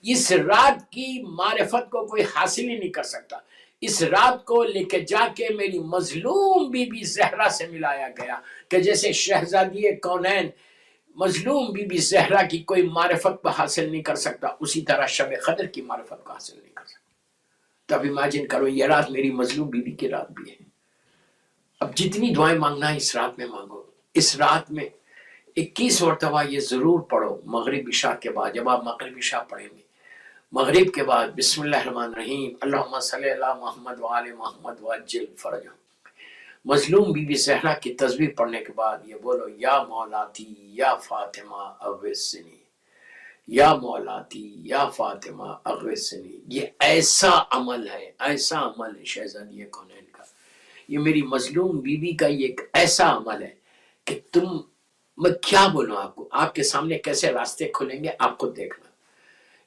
اس رات کی معرفت کو کوئی حاصل ہی نہیں کر سکتا. اس رات کو لے کے جا کے میری مظلوم بی بی زہرا سے ملایا گیا کہ جیسے شہزادی کونین مظلوم بی بی زہرا کی کوئی معرفت کو حاصل نہیں کر سکتا، اسی طرح شب قدر کی معرفت کو حاصل نہیں کر سکتا. تب امیجن کرو یہ رات میری مظلوم بی بی کی رات بھی ہے. اب جتنی دعائیں مانگنا ہے اس رات میں مانگو. اس رات میں 21 مرتبہ یہ ضرور پڑھو مغرب عشاء کے بعد. جب آپ مغرب عشاء پڑھیں گے مغرب کے بعد بسم اللہ الرحمن الرحیم اللہم صلی علی محمد وآل محمد وعجل فرجہ. مظلوم بی بی زہرا کی تسبیح پڑھنے کے بعد یہ بولو یا مولاتی یا فاطمہ اغثنی، یا مولاتی یا فاطمہ اغثنی. یہ ایسا عمل ہے، ایسا عمل ہے شہزادی کونین کا. یہ میری مظلوم بی بی کا یہ ایک ایسا عمل ہے کہ میں کیا بولوں آپ کو، آپ کے سامنے کیسے راستے کھلیں گے آپ کو دیکھنا.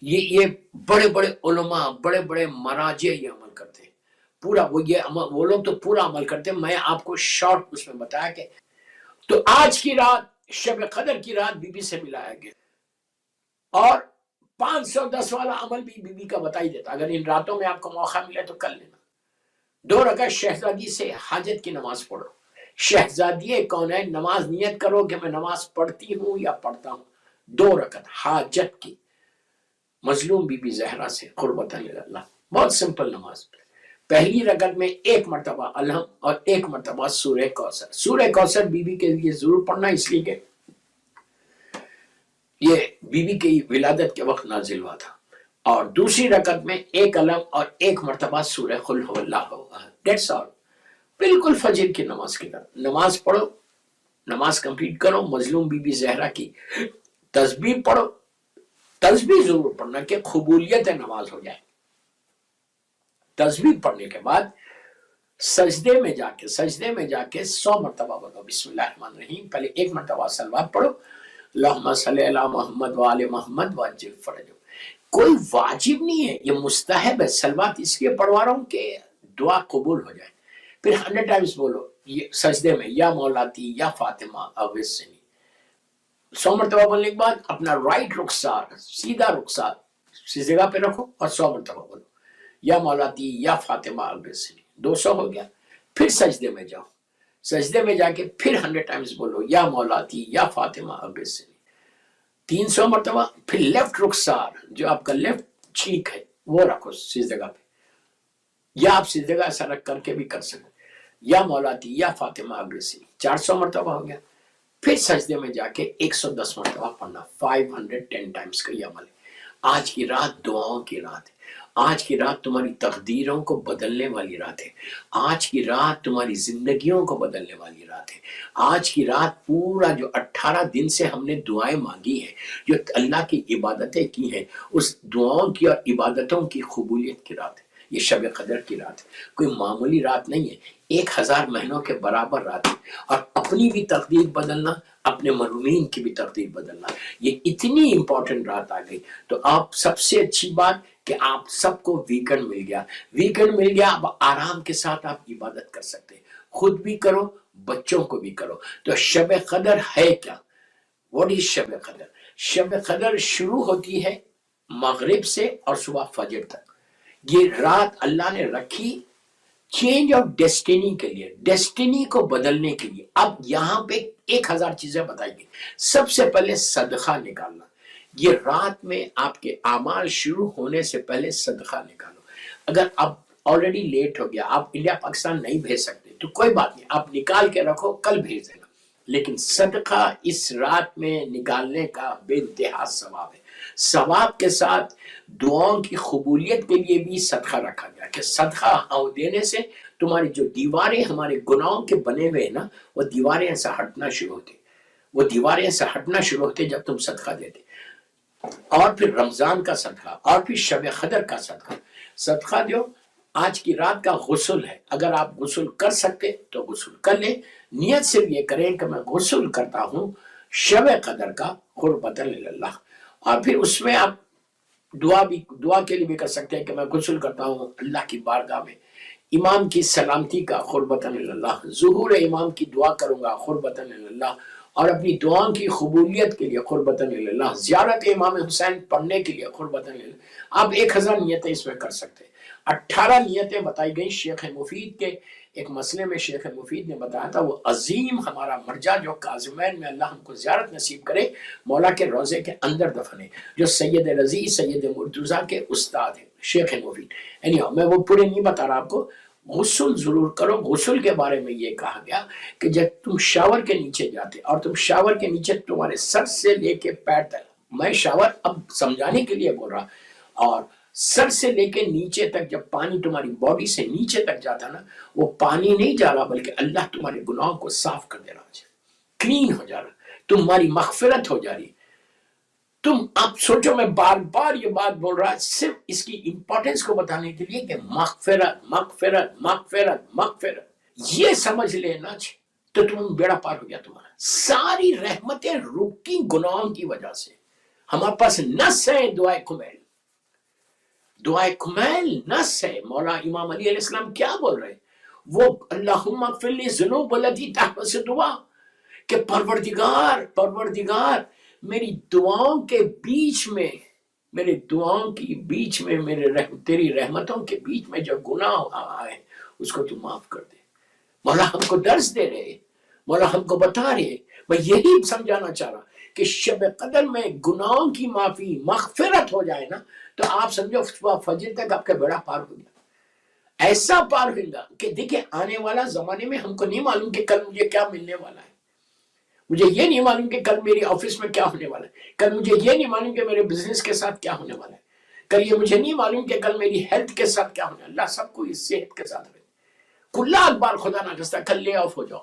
یہ بڑے بڑے علماء، بڑے بڑے مراجع یہ عمل کرتے ہیں. پورا وہ لوگ تو پورا عمل کرتے ہیں. میں آپ کو شارٹ اس میں بتایا کہ تو آج کی رات شب قدر کی رات بی بی سے ملایا گیا. اور 510 والا عمل بھی بی بی کا بتا ہی دیتا. اگر ان راتوں میں آپ کو موقع ملے تو کر لینا. 2 رکعت شہزادی سے حاجت کی نماز پڑھو. شہزادی کونین نماز نیت کرو کہ میں نماز پڑھتی ہوں یا پڑھتا ہوں. 2 رکعت حاجت کی مظلوم بی بی زہرا سے قربت اللہ. بہت سمپل نماز. پہلی رکعت میں 1 مرتبہ الحم اور 1 مرتبہ سورہ کوثر. سورہ کوثر بی بی کے لیے ضرور پڑھنا اس لیے کہ یہ بی بی کی ولادت کے وقت نازل ہوا تھا. اور دوسری رکعت میں 1 الحم اور 1 مرتبہ سورہ قل هو اللہ ہوگا. That's all. بالکل فجر کی نماز کی طرح نماز پڑھو، نماز کمپلیٹ کرو. مظلوم بی بی زہرا کی تسبیح پڑھو. تسبیح ضرور پڑھنا کہ قبولیت نماز ہو جائے. تسبیح پڑھنے کے بعد سجدے میں جا کے 100 مرتبہ بولو بسم اللہ الرحمن الرحیم. پہلے 1 مرتبہ صلوات پڑھو اللہم صلی علی محمد وآل محمد وعجل فرجہ. کوئی واجب نہیں ہے، یہ مستحب ہے. صلوات اس لیے پڑھوا رہا ہوں کہ دعا قبول ہو جائے. پھر 100 ٹائمز بولو یہ سجدے میں یا مولاتی یا فاطمہ اغثنی. 100 مرتبہ بولنے کے بعد اپنا رائٹ رخسار سیدھا رخسار اسی جگہ پہ رکھو اور 100 مرتبہ بولو یا مولاتی یا فاطمہ اغثنی. 200 ہو گیا. پھر سجدے میں جاؤ. سجدے میں جا کے پھر 100 ٹائمز بولو یا مولاتی یا فاطمہ اغثنی. 300 مرتبہ. پھر لیفٹ رخسار جو آپ کا لیفٹ چیک ہے وہ رکھو اس جگہ پہ، یا آپ اس جگہ ایسا رکھ کر کے بھی کر سکو یا مولاتی یا فاطمہ اغثنی. 400 مرتبہ ہو گیا. پھر سجدے میں جا کے 110 مرتبہ پڑھنا. 510 ٹائمز کا یہ عمل ہے. آج کی رات دعاؤں کی رات ہے. آج کی رات تمہاری تقدیروں کو بدلنے والی رات ہے. آج کی رات تمہاری زندگیوں کو بدلنے والی رات ہے. آج کی رات پورا جو 18 دن سے ہم نے دعائیں مانگی ہیں، جو اللہ کی عبادتیں کی ہیں، اس دعاؤں کی اور عبادتوں کی قبولیت کی رات ہے. یہ شب قدر کی رات ہے. کوئی معمولی رات نہیں ہے. 1000 مہینوں کے برابر رات ہے. اور اپنی بھی تقدیر بدلنا، اپنے مرحومین کی بھی تقدیر بدلنا، یہ اتنی امپورٹنٹ رات آ گئی. تو آپ سب سے اچھی بات کہ آپ سب کو ویکنڈ مل گیا. ویکنڈ مل گیا، اب آرام کے ساتھ آپ عبادت کر سکتے ہیں. خود بھی کرو، بچوں کو بھی کرو. تو شب قدر ہے کیا؟ واٹ از شب قدر؟ شب قدر شروع ہوتی ہے مغرب سے اور صبح فجر تک. یہ رات اللہ نے رکھی چینج آف ڈیسٹینی کے لیے، ڈیسٹینی کو بدلنے کے لیے. اب یہاں پہ 1000 چیزیں بتائی گئی. سب سے پہلے صدقہ نکالنا. یہ رات میں آپ کے اعمال شروع ہونے سے پہلے صدقہ نکالو. اگر اب آلریڈی لیٹ ہو گیا، آپ انڈیا پاکستان نہیں بھیج سکتے تو کوئی بات نہیں، آپ نکال کے رکھو، کل بھیج دینا. لیکن صدقہ اس رات میں نکالنے کا بے انتہا ثواب ہے. ثواب کے ساتھ دعاؤں کی قبولیت کے لیے بھی صدقہ رکھا گیا کہ صدقہ دینے سے تمہاری جو دیواریں ہمارے گناہوں کے بنے ہوئے ہیں نا، وہ دیواریں ایسا ہٹنا شروع ہوتے. وہ دیواریں ایسا ہٹنا شروع ہوتے جب تم صدقہ دیتے. اور پھر رمضان کا صدقہ، اور پھر شب قدر کا صدقہ. صدقہ دو. آج کی رات کا غسل ہے. اگر آپ غسل کر سکتے تو غسل کر لیں. نیت سے یہ کریں کہ میں غسل کرتا ہوں شب قدر کا قربۃ اللہ. اور پھر اس میں آپ دعا کے لیے بھی کر سکتے ہیں کہ میں غسل کرتا ہوں اللہ کی بارگاہ میں امام کی سلامتی کا قربۃ اللہ. ظہور امام کی دعا کروں گا قربۃ اللہ. اور اپنی دعاؤں کی قبولیت کے لیے قربتاً اللہ، زیارت امام حسین پڑھنے کے لیے قربتاً اللہ، آپ 1000 نیتیں اس میں کر سکتے ہیں۔ 18 نیتیں بتائی گئی شیخ مفید کے ایک مسئلے میں، شیخ مفید نے بتایا تھا وہ عظیم ہمارا مرجع جو کاظمین میں اللہ ہم کو زیارت نصیب کرے، مولا کے روضے کے اندر دفن ہے، جو سید رضی سید مرتضیٰ کے استاد ہیں شیخ مفید۔ میں وہ پورے نہیں بتا رہا آپ کو۔ غسل ضرور کرو۔ غسل کے بارے میں یہ کہا گیا کہ جب تم شاور کے نیچے جاتے اور تم شاور کے نیچے تمہارے سر سے لے کے پیر تک، میں شاور اب سمجھانے کے لیے بول رہا، اور سر سے لے کے نیچے تک جب پانی تمہاری باڈی سے نیچے تک جاتا نا، وہ پانی نہیں جا رہا بلکہ اللہ تمہارے گناہوں کو صاف کر دے رہا ہے، کلین ہو جا رہا، تمہاری مغفرت ہو جا رہی۔ تم اب سوچو، میں بار بار یہ بات بول رہا صرف اس کی امپورٹنس کو بتانے کے لیے کہ مغفرت مغفرت مغفرت مغفرت یہ سمجھ لینا تو تم بیڑا پار ہو گیا تمہارا۔ ساری رحمتیں رکی گناہوں کی وجہ سے۔ ہمارے پاس نس ہے دعائے کمیل، دعائے کمیل نس ہے۔ مولا امام علی علیہ السلام کیا بول رہے؟ وہ اللہم اغفر لی ذنوب التی تحت سے دعا کہ پروردگار میری دعاؤں کے بیچ میں، میرے دعاؤں کی بیچ میں، تیری رحمتوں کے بیچ میں جو گناہ آئے اس کو تو معاف کر دے۔ مولا ہم کو درس دے رہے، مولا ہم کو بتا رہے۔ میں یہی سمجھانا چاہ رہا کہ شب قدر میں گناہوں کی معافی مغفرت ہو جائے نا تو آپ سمجھو فجر تک آپ کا بیڑا پار ہو گیا۔ ایسا پار ہوگا کہ دیکھیں آنے والا زمانے میں ہم کو نہیں معلوم کہ کل مجھے کیا ملنے والا ہے، مجھے یہ نہیں معلوم کہ کل میری آفس میں کیا ہونے والا ہے، کل مجھے یہ نہیں معلوم کہ میرے بزنس کے ساتھ کیا ہونے والا ہے، کل یہ مجھے نہیں معلوم کہ کل میری ہیلتھ کے ساتھ کیا ہونے والا ہے۔ اللہ سب کو اس صحت کے ساتھ رہے۔ کل بار خدا نہ خواستہ کل لے آف ہو جاؤ،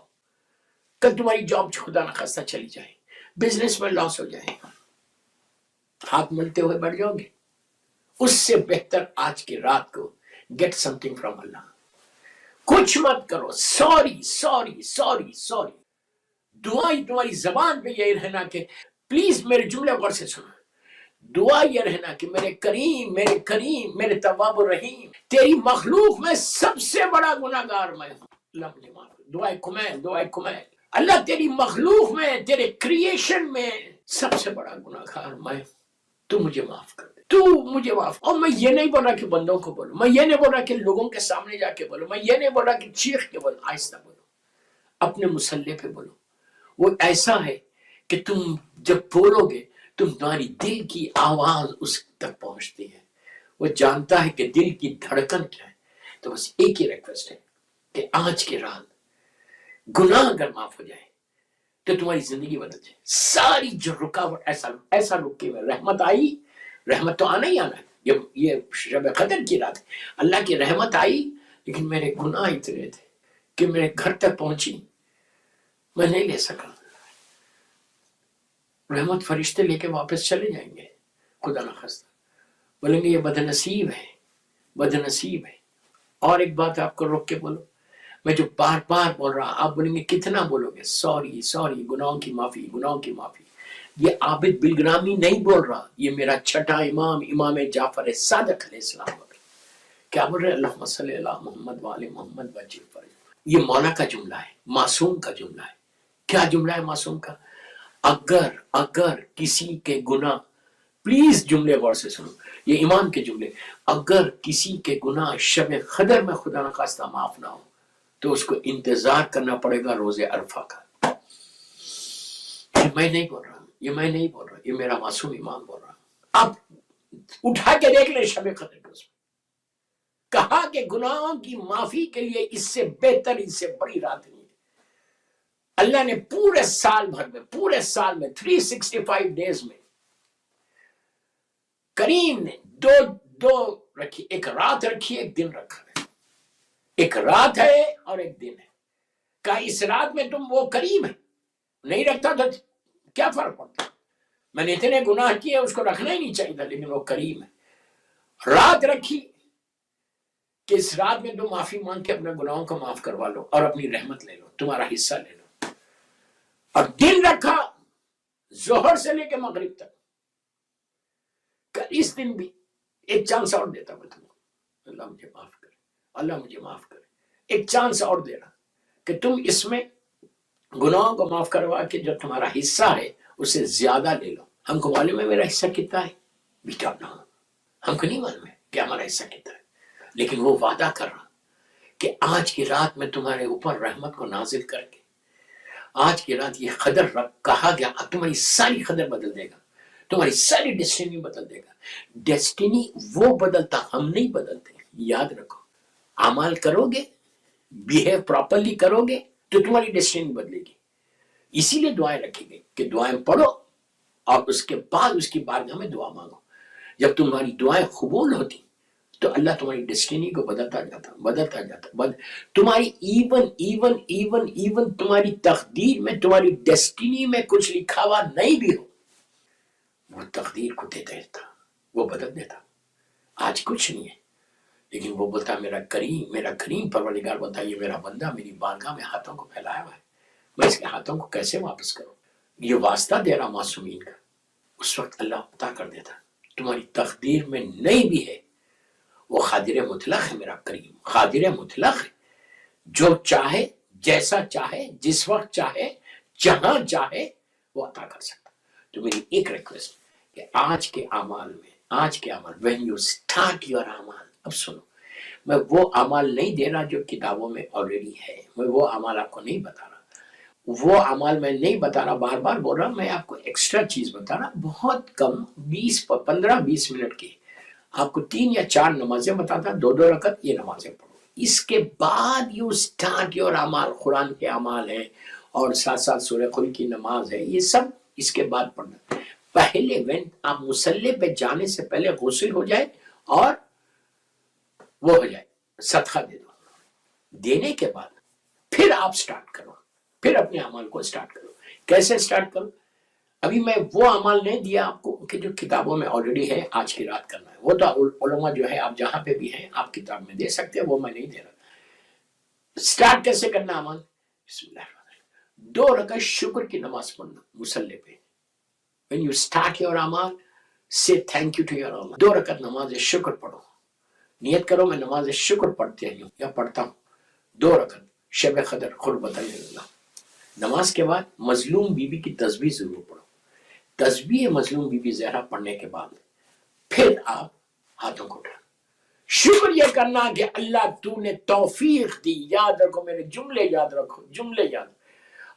کل تمہاری جاب خدا نہ خواستہ چلی جائے، بزنس میں لاس ہو جائے، ہاتھ ملتے ہوئے بڑھ جاؤ گے۔ اس سے بہتر آج کی رات کو گیٹ سم تھنگ فرام اللہ، کچھ مت کرو، سوری سوری سوری سوری۔ دعا تمہاری زبان پہ یہی رہنا کہ پلیز میرے جملے غور سے سنو، دعا یہ رہنا کہ میرے کریم میرے تواب الرحیم، تیری مخلوق میں سب سے بڑا گناہگار میں ہوں، اللہ مجھے معاف کر۔ دعائے کمیل، اللہ تیری مخلوق میں، تیرے کریشن میں سب سے بڑا گناہگار میں ہوں، تو مجھے معاف کر دے، تو مجھے معاف۔ اور میں یہ نہیں بول رہا کہ بندوں کو بولو، میں یہ نہیں بول رہا کہ لوگوں کے سامنے جا کے بولو، میں یہ نہیں بول رہا کہ چیخ کے بولو، آہستہ بولو، اپنے مصلی پہ بولو۔ وہ ایسا ہے کہ تم جب بولو گے تمہاری دل کی آواز اس تک پہنچتی ہے، وہ جانتا ہے کہ دل کی دھڑکن کیا ہے۔ تو بس ایک ہی ریکویسٹ ہے کہ آج کی رات گناہ اگر معاف ہو جائے تو تمہاری زندگی بدل جائے، ساری جو رکاوٹ ایسا رکے ہوئے، رحمت آئی، رحمت تو آنا ہی آنا ہے، یہ شب قدر کی رات ہے، اللہ کی رحمت آئی، لیکن میرے گناہ اتنے تھے کہ میرے گھر تک پہنچی، میں نہیں لے سکا۔ رحمت فرشتے لے کے واپس چلے جائیں گے، خدا نہ خواستہ بولیں گے یہ بدنصیب ہے۔ اور ایک بات آپ کو روک کے بولو، میں جو بار بار بول رہا، آپ بولیں گے کتنا بولو گے؟ سوری، گناہوں کی معافی۔ یہ عابد بالگرامی نہیں بول رہا، یہ میرا چھٹا امام جعفر صادق علیہ السلام کیا بول رہے؟ اللہم صلی علی محمد وآل محمد وجل فرج۔ یہ مولا کا جملہ ہے، معصوم کا جملہ ہے۔ کیا جملہ ہے معصوم کا؟ اگر کسی کے گناہ، پلیز جملے غور سے سنو، یہ امام کے جملے، اگر کسی کے گناہ شب قدر میں خدا نہ خواستہ معاف نہ ہو تو اس کو انتظار کرنا پڑے گا روز عرفہ کا۔ یہ میں نہیں بول رہا، یہ میرا معصوم امام بول رہا۔ اب اٹھا کے دیکھ لیں شب قدر کے اس میں کہا کہ گناہوں کی معافی کے لیے اس سے بہتر، اس سے بڑی رات نہیں ہے۔ اللہ نے پورے سال میں 365 ڈیز میں کریم نے دو رکھی، ایک رات رکھی، ایک دن رکھا ہے، ایک رات ہے اور ایک دن ہے۔ کہا اس رات میں تم وہ کریم ہے، نہیں رکھتا تو کیا فرق پڑتا؟ میں نے اتنے گناہ کیے، اس کو رکھنا ہی نہیں چاہیے تھا، لیکن وہ کریم ہے۔ رات رکھی کہ اس رات میں تم معافی مانگ کے اپنے گناہوں کو معاف کروا لو اور اپنی رحمت لے لو، تمہارا حصہ لے لو۔ اور دن رکھا ظہر سے لے کے مغرب تک، اس دن بھی ایک چانس اور دیتا میں تمہیں، اللہ مجھے معاف کرے، ایک چانس اور دے رہا کہ تم اس میں گناہوں کو معاف کروا کے جو تمہارا حصہ ہے اسے زیادہ لے لو. ہم کو معلوم ہے میرا حصہ کتنا ہے؟ We don't know. ہم کو نہیں معلوم ہے کہ ہمارا حصہ کتنا ہے، لیکن وہ وعدہ کر رہا کہ آج کی رات میں تمہارے اوپر رحمت کو نازل کر کے آج کی رات یہ قدر کہا گیا تمہاری ساری قدر بدل دے گا، تمہاری ساری ڈیسٹینی بدل دے گا. ڈیسٹینی وہ بدلتا، ہم نہیں بدلتے. یاد رکھو، اعمال کرو گے، بیہیو پراپرلی کرو گے تو تمہاری ڈیسٹینی بدلے گی. اسی لیے دعائیں رکھی گئی کہ دعائیں پڑھو اور اس کے بعد اس کی بارگاہ میں دعا مانگو. جب تمہاری دعائیں قبول ہوتی تو اللہ تمہاری ڈیسٹینی کو بدلتا جاتا. تمہاری ایون تمہاری تقدیر میں، تمہاری ڈیسٹینی میں کچھ لکھا ہوا نہیں بھی ہو، وہ تقدیر کو دیتا دیتا، وہ بدل دیتا. آج کچھ نہیں ہے، لیکن وہ بولتا میرا کریم پروردگار بولتا یہ میرا بندہ میری بارگاہ میں ہاتھوں کو پھیلایا ہوا ہے، میں اس کے ہاتھوں کو کیسے واپس کروں. یہ واسطہ دے رہا معصومین کا. اس وقت اللہ عطا کر دیتا. تمہاری تقدیر میں نہیں بھی ہے، وہ قادر مطلق ہے. میرا کریم قادر مطلق ہے، جو چاہے، جیسا چاہے، جس وقت چاہے، جہاں چاہے وہ عطا کر سکتا. تو میری ایک ریکویسٹ کہ آج کے اعمال when you start your اعمال، اب سنو، میں وہ اعمال نہیں دے رہا جو کتابوں میں آلریڈی ہے، میں وہ اعمال آپ کو نہیں بتا رہا. وہ اعمال میں نہیں بتا رہا، بار بار بول رہا، میں آپ کو ایکسٹرا چیز بتا رہا، بہت کم 15-20 منٹ کی. آپ کو 3 یا 4 نمازیں بتاتا، 2 رکعت یہ نمازیں پڑھو. اس کے بعد یو سٹارٹ یور اعمال. قرآن کے اعمال ہیں اور ساتھ ساتھ سورہ قل کی نماز ہے، یہ سب اس کے بعد پڑھنا. پہلے آپ مصلی پہ جانے سے پہلے غسل ہو جائے اور وہ ہو جائے، صدقہ دے دو. دینے کے بعد پھر آپ سٹارٹ کرو، پھر اپنے اعمال کو سٹارٹ کرو. کیسے سٹارٹ کرو؟ ابھی میں وہ عمل نہیں دیا آپ کو کہ جو کتابوں میں آلریڈی ہے آج کی رات کرنا ہے. وہ تو علماء جو ہے آپ جہاں پہ بھی ہیں آپ کتاب میں دے سکتے ہیں، وہ میں نہیں دے رہا. سٹارٹ کیسے کرنا عمل؟ بسم اللہ الرحمن الرحیم. 2 رکعت شکر کی نماز پڑھنا مصلی پہ. when you start your عمل say thank you to your Allah. 2 رکعت نماز شکر پڑھو. نیت کرو میں نماز شکر پڑھتے ہوں یا پڑھتا ہوں. 2 رکعت شب قدر قربت اللہ. نماز کے بعد مظلوم بی بی کی تسبیح ضرور پڑھو. تسبیح مظلوم بی بی زہرا پڑھنے کے بعد پھر آپ ہاتھوں کو اٹھانا. شکر یہ کرنا کہ اللہ تو نے توفیق دی. یاد رکھو میرے جملے، یاد رکھو جملے یاد.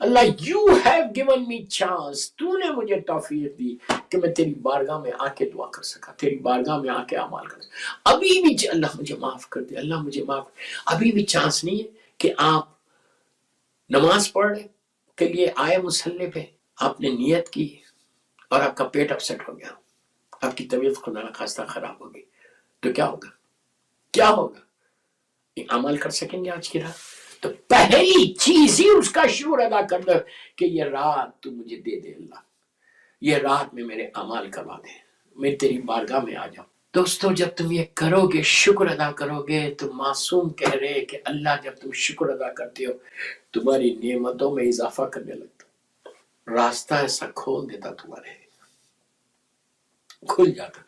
Allah you have given me chance, تو نے مجھے توفیق دی کہ میں تیری بارگاہ میں آ کے دعا کر سکا، تیری بارگاہ میں آ کے اعمال کر سکا. ابھی بھی اللہ مجھے معاف کر دے، اللہ مجھے معاف. ابھی بھی چانس نہیں ہے کہ آپ نماز پڑھنے کے لیے آئے مصلی پہ، آپ نے نیت کی اور آپ کا پیٹ اپسیٹ ہو گیا، آپ کی طبیعت خدا نخواستہ خراب ہوگی، تو کیا ہوگا؟ کیا ہوگا؟ عمل کر سکیں گے آج کی رات؟ تو پہلی چیز ہی اس کا شکر ادا کر دو کہ یہ رات تو مجھے دے دے اللہ، یہ رات میں میرے اعمال کروا دے، میں تیری بارگاہ میں آ جاؤں. دوستو جب تم یہ کرو گے، شکر ادا کرو گے، تو معصوم کہہ رہے کہ اللہ جب تم شکر ادا کرتے ہو تمہاری نعمتوں میں اضافہ کرنے لگتا، راستہ ایسا کھول دیتا، تمہارے کھل جاتا.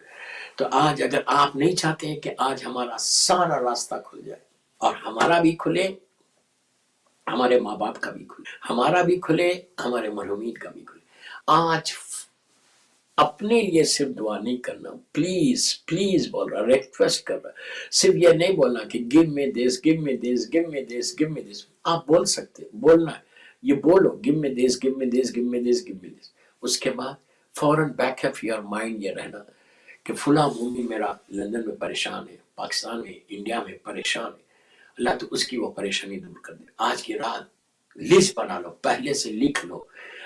تو آج اگر آپ نہیں چاہتے ہیں کہ آج ہمارا سارا راستہ کھل جائے اور ہمارا بھی کھلے، ہمارے ماں باپ کا بھی کھلے، ہمارا بھی کھلے، ہمارے مرحومین کا بھی کھلے، آج اپنے لیے صرف دعا نہیں کرنا. پلیز پلیز بول رہا، ریکویسٹ کر رہا. صرف یہ نہیں بولنا کہ گیو می دس، گیو می دس، گیو می دس، گیو می دس. آپ بول سکتے، بولنا ہے، یہ بولو گیو می دس، گیو می دس، گیو می دس، گیو می دس. اس کے بعد فوراً بیک آف یور مائنڈ یہ رہنا کہ فلاں مومی میرا لندن میں پریشان ہے، پاکستان میں، انڈیا میں پریشان ہے، اللہ تو اس کی وہ پریشانی دور کر دے. آج کی رات لسٹ بنا لو، پہلے سے لکھ لو.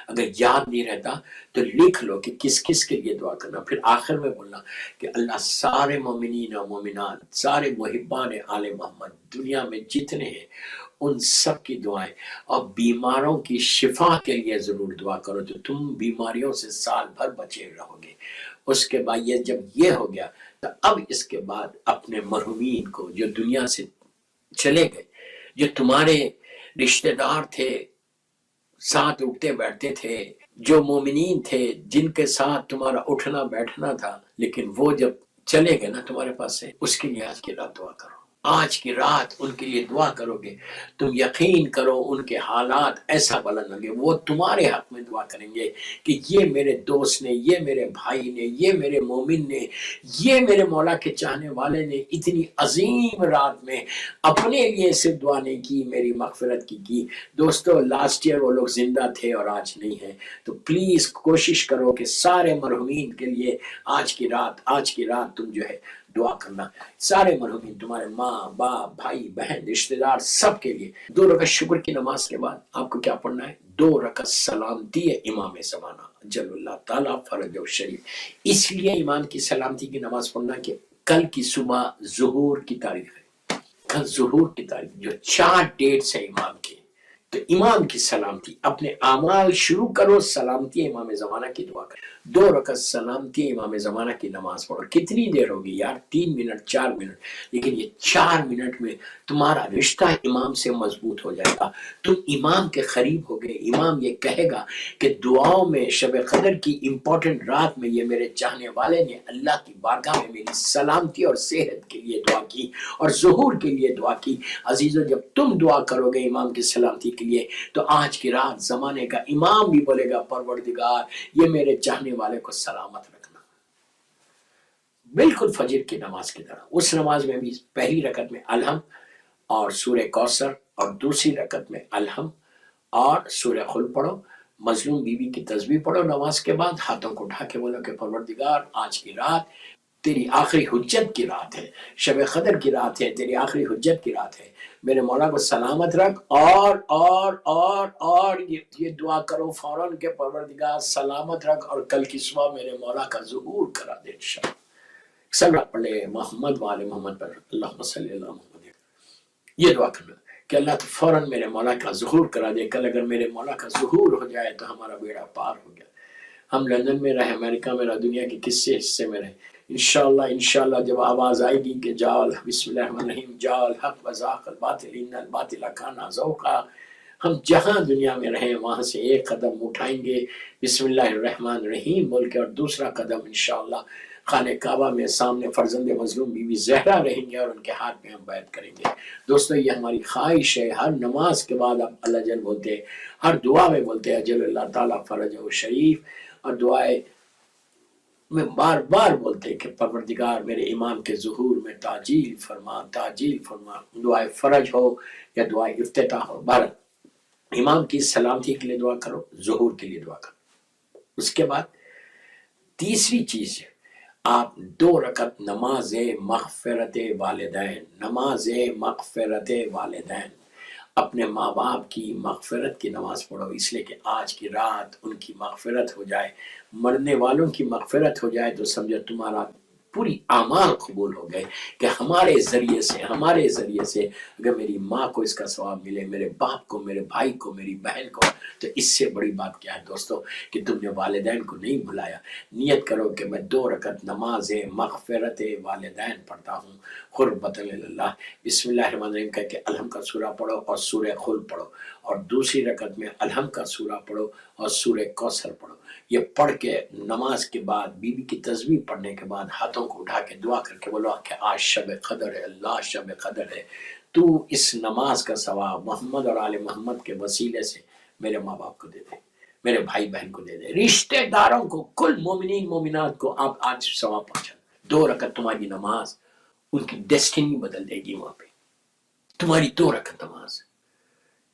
اگر یاد نہیں رہتا تو لکھ لو کہ کس کس کے لیے دعا کرنا. پھر آخر میں بولنا کہ اللہ سارے مومنین و مومنات، سارے محبان آل محمد دنیا میں جتنے ہیں ان سب کی دعائیں، اور بیماروں کی شفا کے لیے ضرور دعا کرو تو تم بیماریوں سے سال بھر بچے رہو گے. اس کے بعد جب یہ ہو گیا تو اب اس کے بعد اپنے مرحومین کو جو دنیا سے چلے گئے، جو تمہارے رشتہ دار تھے، ساتھ اٹھتے بیٹھتے تھے، جو مومنین تھے جن کے ساتھ تمہارا اٹھنا بیٹھنا تھا، لیکن وہ جب چلے گئے نا تمہارے پاس سے، اس کے لیے آج کی رات دعا کرو. آج کی رات ان کے لیے دعا کرو گے، تم یقین کرو ان کے حالات ایسا بلند ہوں گے، وہ تمہارے حق میں دعا کریں گے کہ یہ میرے دوست نے، یہ میرے بھائی نے، یہ میرے مومن نے، یہ میرے مولا کے چاہنے والے نے اتنی عظیم رات میں اپنے لیے صرف دعا نہیں کی، میری مغفرت کی۔ دوستو لاسٹ ایئر وہ لوگ زندہ تھے اور آج نہیں ہیں، تو پلیز کوشش کرو کہ سارے مرحومین کے لیے آج کی رات تم جو ہے دعا کرنا، سارے مرحومین، تمہارے ماں باپ بھائی بہن رشتہ دار سب کے لیے۔ 2 رکعت شکر کی نماز کے بعد آپ کو کیا پڑھنا ہے؟ 2 رکعت سلامتی ہے امام زمانہ جل اللہ تعالیٰ فرج و شریف۔ اس لیے امام کی سلامتی کی نماز پڑھنا کہ کل کی صبح ظہور کی تاریخ ہے، کل ظہور کی تاریخ جو 4 ڈیٹس ہے امام کی، تو امام کی سلامتی، اپنے اعمال شروع کرو سلامتی امام زمانہ کی دعا کرو۔ 2 رکعت سلامتی امام زمانہ کی نماز پڑھو۔ کتنی دیر ہوگی یار؟ 3 منٹ 4 منٹ، لیکن یہ 4 منٹ میں تمہارا رشتہ امام سے مضبوط ہو جائے گا، تم امام کے قریب ہو گئے۔ امام یہ کہے گا کہ دعاؤں میں شب قدر کی امپورٹنٹ رات میں یہ میرے چاہنے والے نے اللہ کی بارگاہ میں میری سلامتی اور صحت کے لیے دعا کی اور ظہور کے لیے دعا کی۔ عزیزو جب تم دعا کرو گے امام کی سلامتی کے لیے تو آج کی رات زمانے کا امام بھی بولے گا پروردگار یہ میرے چاہنے والے کو سلامت رکھنا، بالکل فجر کی نماز کی طرح۔ اس نماز میں بھی پہلی رکعت میں الحم اور سورہ کوثر، اور دوسری رکعت میں الحم اور سورہ خل پڑھو، مظلوم بیوی کی تسبیح پڑھو۔ نماز کے بعد ہاتھوں کو اٹھا کے بولو کہ پروردگار آج کی رات تیری آخری حجت کی رات ہے، شب قدر کی رات ہے، تیری آخری حجت کی رات ہے، میرے مولا کو سلامت رکھ۔ اور یہ دعا کرو فوراً کہ پروردگار سلامت رکھ اور کل کی صبح میرے مولا کا ظہور کرا دے انشاءاللہ۔ صلوات پڑھ لے محمد وآل محمد پر، اللہم صلی اللہ محمد۔ یہ دعا کرنا کہ اللہ تو فوراً میرے مولا کا ظہور کرا دے، کل اگر میرے مولا کا ظہور ہو جائے تو ہمارا بیڑا پار ہو گیا۔ ہم لندن میں رہے، امریکہ میں رہے، دنیا کے کسی حصے میں رہے، انشاءاللہ جب آواز آئے گی کہ جاء بسم اللہ الرحمن الرحیم جاء الحق وزاق الباطل ان الباطل کان زہوقا، ہم جہاں دنیا میں رہیں وہاں سے ایک قدم اٹھائیں گے بسم اللہ الرحمن الرحیم بول کے، اور دوسرا قدم انشاءاللہ خانہ کعبہ میں سامنے فرزند مظلوم بی بی زہرا رہیں گے اور ان کے ہاتھ میں ہم بیعت کریں گے۔ دوستو یہ ہماری خواہش ہے، ہر نماز کے بعد آپ اللہ جل بولتے ہیں، ہر دعا میں بولتے ہیں اجل اللہ تعالیٰ فرجہ شریف، اور دعائے میں بار بار بولتے ہیں کہ پروردگار میرے امام کے ظہور میں تعجیل فرما، تعجیل فرما، دعائے فرج ہو یا دعائے افتتاح ہو، بہر امام کی سلامتی کے لیے دعا کرو، ظہور کے لیے دعا کرو۔ اس کے بعد تیسری چیز ہے آپ 2 رکعت نماز مغفرت والدین، نماز مغفرت والدین، اپنے ماں باپ کی مغفرت کی نماز پڑھو، اس لیے کہ آج کی رات ان کی مغفرت ہو جائے، مرنے والوں کی مغفرت ہو جائے تو سمجھو تمہارا پوری اعمال قبول ہو گئے، کہ ہمارے ذریعے سے اگر میری ماں کو اس کا ثواب ملے، میرے باپ کو، میرے بھائی کو، میری بہن کو، تو اس سے بڑی بات کیا ہے دوستو کہ تم نے والدین کو نہیں بھلایا۔ نیت کرو کہ میں 2 رکعت نماز مغفرت والدین پڑھتا ہوں قربۃ اللہ، بسم اللہ الرحمن الرحیم کہہ کے الحم کا سورہ پڑھو اور سورہ خل پڑھو، اور دوسری رکعت میں الحم کا سورہ پڑھو اور سورہ کوثر پڑھو۔ یہ پڑھ کے نماز کے بعد بیوی کی تسبیح پڑھنے کے بعد ہاتھوں کو اٹھا کے دعا کر کے بولو کہ آج شب قدر ہے، اللہ شب قدر ہے، تو اس نماز کا ثواب محمد اور آل محمد کے وسیلے سے میرے ماں باپ کو دے دے، میرے بھائی بہن کو دے دے، رشتہ داروں کو، کل مومنین مومنات کو آپ آج ثواب پہنچا۔ 2 رکعت تمہاری نماز ان کی ڈیسٹینی بدل دے گی، وہاں پہ تمہاری 2 رکعت نماز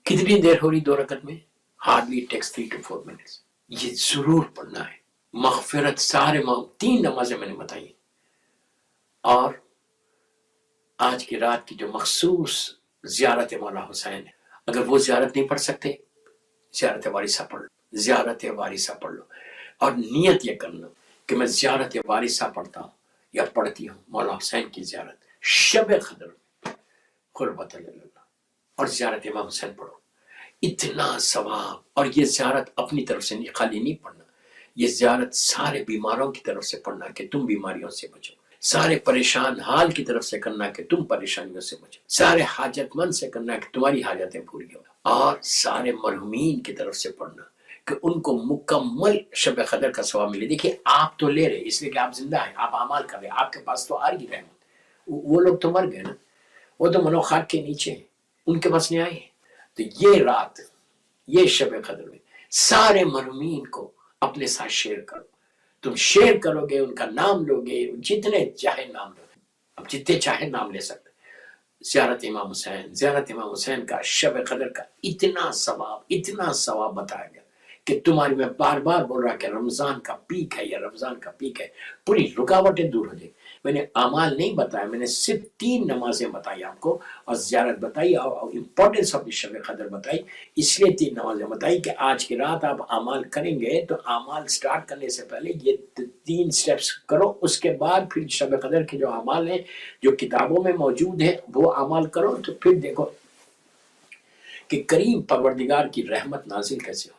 کتنی دیر ہو رہی 2 رکعت میں؟ Hardly takes 3 to 4 minutes۔ یہ ضرور پڑھنا ہے، مغفرت سارے 3 نمازیں میں نے بتائی، اور آج کی رات کی جو مخصوص زیارت مولا حسین ہے، اگر وہ زیارت نہیں پڑھ سکتے زیارت وارثہ پڑھ لو، زیارت وارثہ پڑھ لو، اور نیت یہ کرنا کہ میں زیارت وارثہ پڑھتا ہوں یا پڑھتی ہوں مولا حسین کی زیارت شب قدر قربۃ اللہ، اور زیارت امام حسین پڑھو، اتنا ثواب۔ اور یہ زیارت اپنی طرف سے خالی نہیں پڑھنا، یہ زیارت سارے بیماروں کی طرف سے پڑھنا کہ تم بیماریوں سے بچو، سارے پریشان حال کی طرف سے کرنا کہ تم پریشانیوں سے بچو، سارے حاجت مند سے کرنا کہ تمہاری حاجتیں پوری ہو، اور سارے مرحومین کی طرف سے پڑھنا کہ ان کو مکمل شب قدر کا ثواب ملے۔ دیکھیے آپ تو لے رہے اس لیے کہ آپ زندہ ہیں، آپ اعمال کر رہے ہیں، آپ کے پاس تو آ رہی رحمت، وہ لوگ تو مر گئے نا، وہ تو منوخات کے نیچے ہیں، ان کے پاس نہیں آئے. تو یہ رات، یہ شب قدر میں سارے مرمین کو اپنے ساتھ شیئر کرو. تم شیئر کرو گے، ان کا نام لو گے، جتنے چاہے نام لو گے، اب جتنے چاہے نام لے سکتے. زیارت امام حسین کا شب قدر کا اتنا ثواب بتایا گیا کہ تمہاری، میں بار بار بول رہا کہ رمضان کا پیک ہے، یہ رمضان کا پیک ہے، پوری رکاوٹیں دور ہو جائیں. میں نے اعمال نہیں بتایا، میں نے صرف 3 نمازیں بتائی آپ کو، اور زیارت بتائی، اور امپورٹنس آف شب قدر بتائی. اس لیے 3 نمازیں بتائی کہ آج کی رات آپ اعمال کریں گے تو اعمال سٹارٹ کرنے سے پہلے یہ 3 سٹیپس کرو، اس کے بعد پھر شب قدر کے جو اعمال ہیں جو کتابوں میں موجود ہیں وہ اعمال کرو. تو پھر دیکھو کہ کریم پروردگار کی رحمت نازل کیسے ہو.